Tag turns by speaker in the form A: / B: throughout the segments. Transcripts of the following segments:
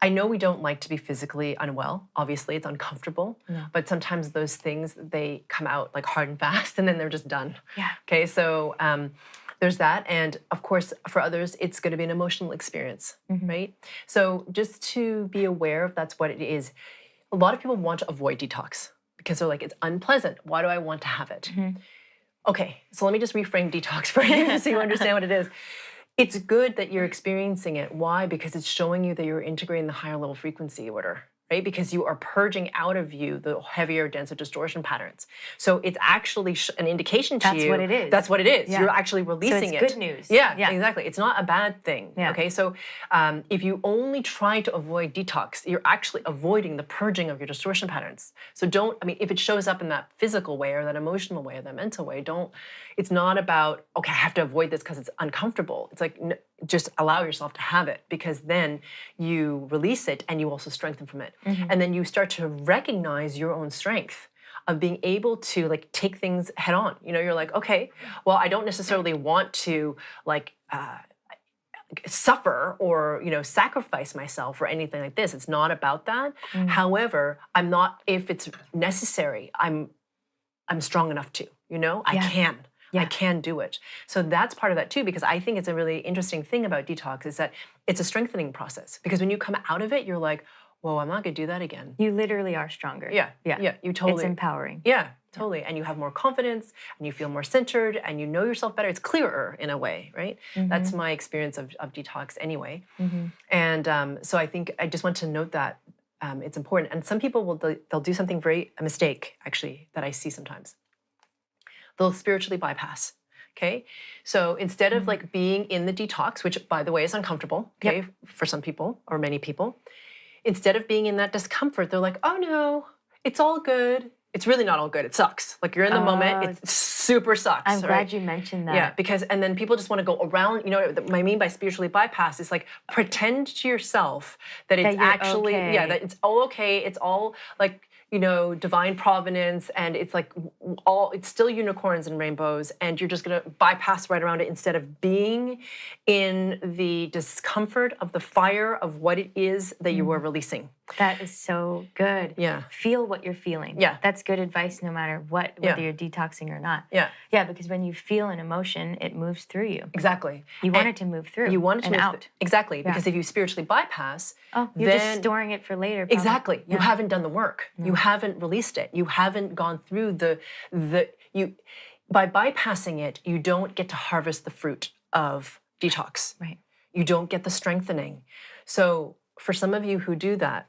A: I know we don't like to be physically unwell. Obviously, it's uncomfortable.
B: No.
A: But sometimes those things, they come out like hard and fast, and then they're just done.
B: Yeah.
A: Okay, so there's that. And of course, for others, it's going to be an emotional experience, right? So just to be aware if that's what it is. A lot of people want to avoid detox because they're like, it's unpleasant. Why do I want to have it? Okay, so let me just reframe detox for you so you understand what it is. It's good that you're experiencing it. Why? Because it's showing you that you're integrating the higher level frequency order, right? Because you are purging out of you the heavier, denser distortion patterns. So it's actually an indication to you.
B: That's what it is.
A: That's what it is.
B: Yeah.
A: You're actually releasing
B: so
A: it.
B: it's good news.
A: Yeah, exactly. It's not a bad thing.
B: Yeah.
A: Okay, so if you only try to avoid detox, you're actually avoiding the purging of your distortion patterns. So if it shows up in that physical way or that emotional way or that mental way, it's not about, okay, I have to avoid this because it's uncomfortable. It's like, just allow yourself to have it, because then you release it and you also strengthen from it. And then you start to recognize your own strength of being able to like take things head on. You know, you're like, okay, well, I don't necessarily want to like suffer or, you know, sacrifice myself or anything like this. It's not about that. However, I'm not, if it's necessary, I'm strong enough to, you know, I can. I can do it. So that's part of that too, because I think it's a really interesting thing about detox is that it's a strengthening process. Because when you come out of it, you're like, whoa, I'm not gonna do that again.
B: You literally are stronger.
A: Yeah, you totally.
B: It's empowering.
A: Yeah, totally. And you have more confidence and you feel more centered and you know yourself better. It's clearer in a way, right? That's my experience of detox anyway. And so I think I just want to note that it's important. And some people they'll do something a mistake actually that I see sometimes. They'll spiritually bypass, okay? So instead of like being in the detox, which by the way is uncomfortable, okay, for some people or many people, instead of being in that discomfort, they're like, oh no, it's all good. It's really not all good. It sucks. Like you're in the moment, it super sucks.
B: I'm glad you mentioned that.
A: Yeah, because, and then people just want to go around, you know, what I mean by spiritually bypass is like pretend to yourself that it's actually, that it's all okay. It's all like, you know, divine providence, and it's like it's still unicorns and rainbows, and you're just gonna bypass right around it instead of being in the discomfort of the fire of what it is that you were releasing.
B: That is so good.
A: Yeah.
B: Feel what you're feeling.
A: Yeah.
B: That's good advice no matter what, whether you're detoxing or not.
A: Yeah.
B: Yeah, because when you feel an emotion, it moves through you.
A: Exactly.
B: You want it to move through.
A: You want it to move
B: out.
A: Exactly. Because if you spiritually bypass,
B: you're just storing it for later. Probably.
A: Exactly. You haven't done the work. You haven't released it. You haven't gone through by bypassing it, you don't get to harvest the fruit of detox.
B: Right.
A: You don't get the strengthening. So for some of you who do that,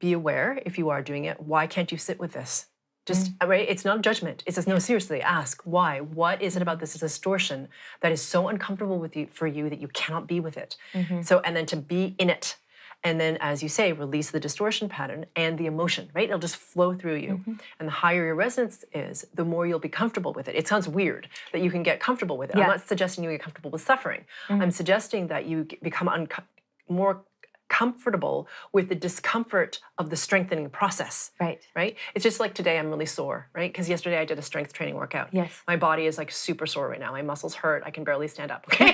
A: be aware if you are doing it, why can't you sit with this? Just, right? It's not a judgment. It's just, no, seriously, ask why. What is it about this distortion that is so uncomfortable for you that you cannot be with it? So, and then to be in it. And then, as you say, release the distortion pattern and the emotion, right? It'll just flow through you. And the higher your resonance is, the more you'll be comfortable with it. It sounds weird that you can get comfortable with it. I'm not suggesting you get comfortable with suffering. I'm suggesting that you become more comfortable with the discomfort of the strengthening process. Right? It's just like today I'm really sore, right? Because yesterday I did a strength training workout.
B: Yes.
A: My body is like super sore right now. My muscles hurt. I can barely stand up. Okay?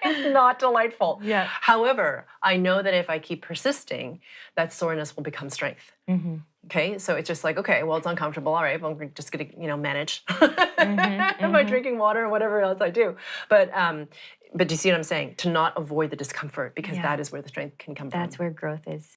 A: It's not delightful.
B: Yeah.
A: However, I know that if I keep persisting, that soreness will become strength. Okay, so it's just like, okay, well, it's uncomfortable. All right, well, I'm just gonna, you know, manage by drinking water or whatever else I do. But do you see what I'm saying? To not avoid the discomfort, because that is where the strength can come from.
B: That's where growth is.